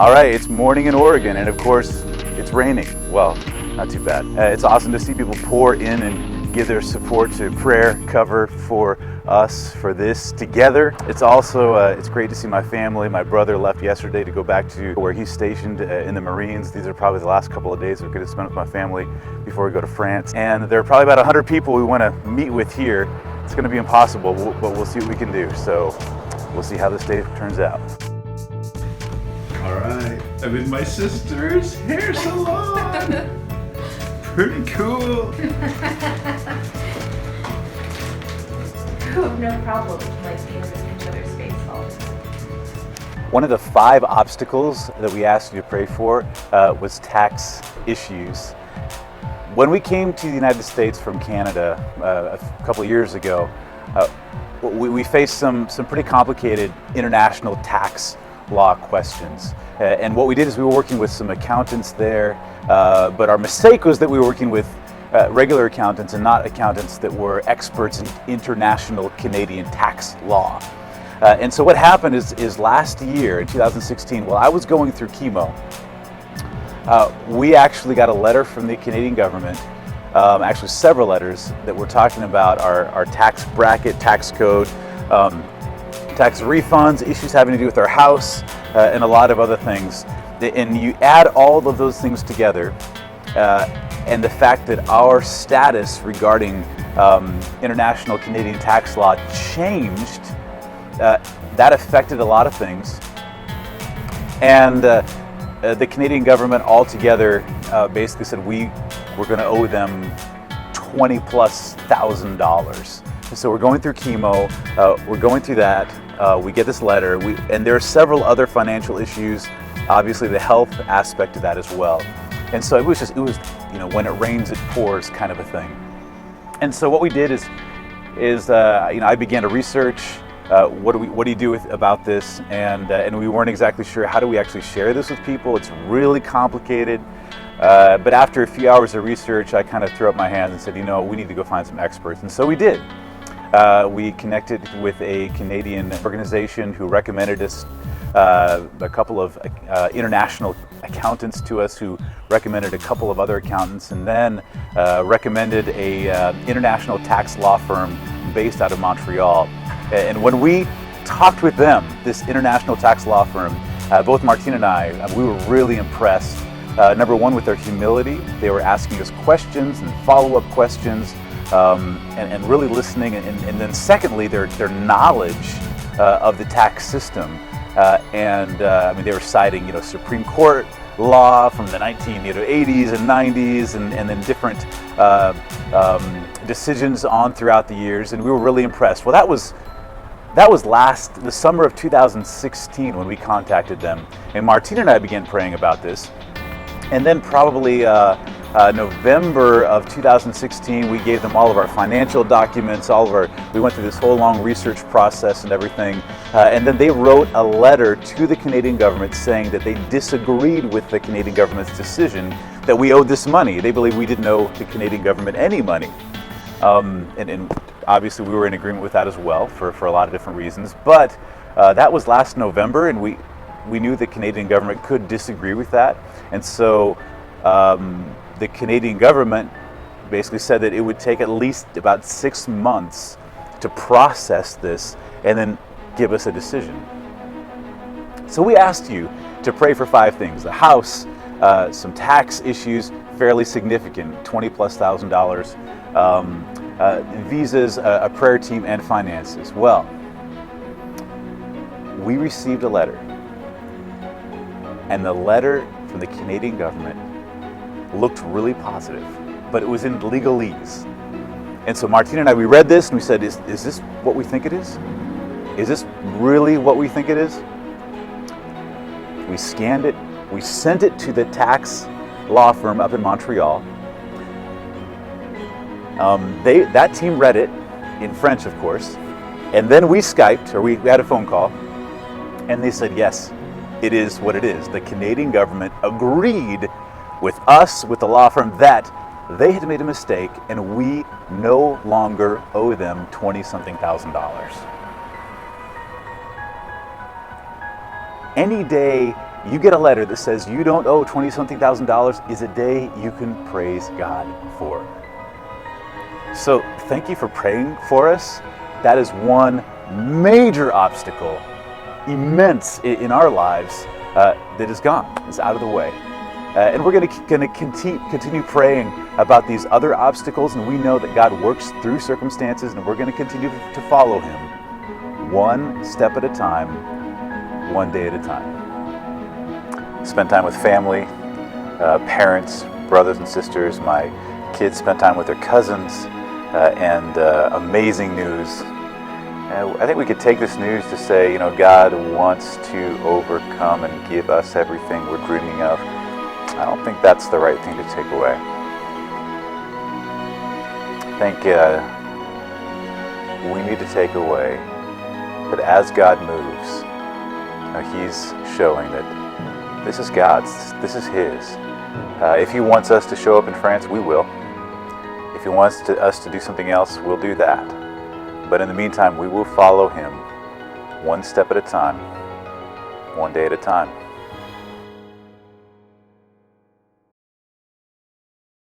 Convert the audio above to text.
All right, it's morning in Oregon, and of course, it's raining. Well, not too bad. It's awesome to see people pour in and give their support to prayer cover for us for this together. It's also it's great to see my family. My brother left yesterday to go back to where he's stationed in the Marines. These are probably the last couple of days we're going to spend with my family before we go to France. And there are probably about 100 people we want to meet with here. It's going to be impossible, but we'll see what we can do. So we'll see how this day turns out. All right, I'm in my sister's hair salon. Pretty cool. Oh, no problem. Like being in each other's face all the time. One of the 5 obstacles that we asked you to pray for was tax issues. When we came to the United States from Canada a couple of years ago, we faced some pretty complicated international tax law questions. And what we did is we were working with some accountants there, but our mistake was that we were working with regular accountants and not accountants that were experts in international Canadian tax law. And so what happened is last year in 2016, while I was going through chemo, we actually got a letter from the Canadian government, actually several letters that were talking about our tax bracket, tax code, tax refunds, issues having to do with our house, and a lot of other things. And you add all of those things together, and the fact that our status regarding international Canadian tax law changed, that affected a lot of things. And the Canadian government altogether basically said we were going to owe them $20,000+. So we're going through chemo, we're going through that, we get this letter, and there are several other financial issues, obviously the health aspect of that as well. And so it was when it rains it pours kind of a thing. And so what we did is I began to research what do you do about this, and we weren't exactly sure how do we actually share this with people. It's really complicated. But after a few hours of research, I kind of threw up my hands and said, we need to go find some experts. And so we did. We connected with a Canadian organization who recommended us, a couple of international accountants to us who recommended a couple of other accountants, and then recommended a international tax law firm based out of Montreal. And when we talked with them, this international tax law firm, both Martine and I, we were really impressed. Number one, with their humility. They were asking us questions and follow-up questions, and really listening. And then secondly, their knowledge of the tax system. They were citing, Supreme Court law from the 1980s and 90s, and then different decisions on throughout the years. And we were really impressed. Well, that was the summer of 2016 when we contacted them. And Martine and I began praying about this. And then probably November of 2016, we gave them all of our financial documents, we went through this whole long research process and everything. And then they wrote a letter to the Canadian government saying that they disagreed with the Canadian government's decision that we owed this money. They believe we didn't owe the Canadian government any money. And obviously we were in agreement with that as well for a lot of different reasons. But that was last November, and we knew the Canadian government could disagree with that. And so the Canadian government basically said that it would take at least about 6 months to process this and then give us a decision. So we asked you to pray for 5 things: the house, some tax issues, fairly significant, $20,000+, visas, a prayer team, and finances. Well, we received a letter, and the letter from the Canadian government looked really positive, but it was in legalese. And so Martine and I, we read this and we said, is this what we think it is? Is this really what we think it is? We scanned it, we sent it to the tax law firm up in Montreal. That team read it, in French of course, and then we Skyped, or we had a phone call, and they said, yes, it is what it is. The Canadian government agreed with us, with the law firm, that they had made a mistake and we no longer owe them $20-something thousand. Any day you get a letter that says you don't owe $20-something thousand is a day you can praise God for. So thank you for praying for us. That is one major obstacle, immense in our lives, that is gone. It's out of the way. And we're going to continue praying about these other obstacles, and we know that God works through circumstances, and we're going to continue to follow Him one step at a time, one day at a time. Spend time with family, parents, brothers and sisters. My kids spent time with their cousins, and amazing news. I think we could take this news to say, God wants to overcome and give us everything we're dreaming of. I don't think that's the right thing to take away. I think we need to take away that as God moves, He's showing that this is God's, this is His. If He wants us to show up in France, we will. If He wants us to do something else, we'll do that. But in the meantime, we will follow Him one step at a time, one day at a time.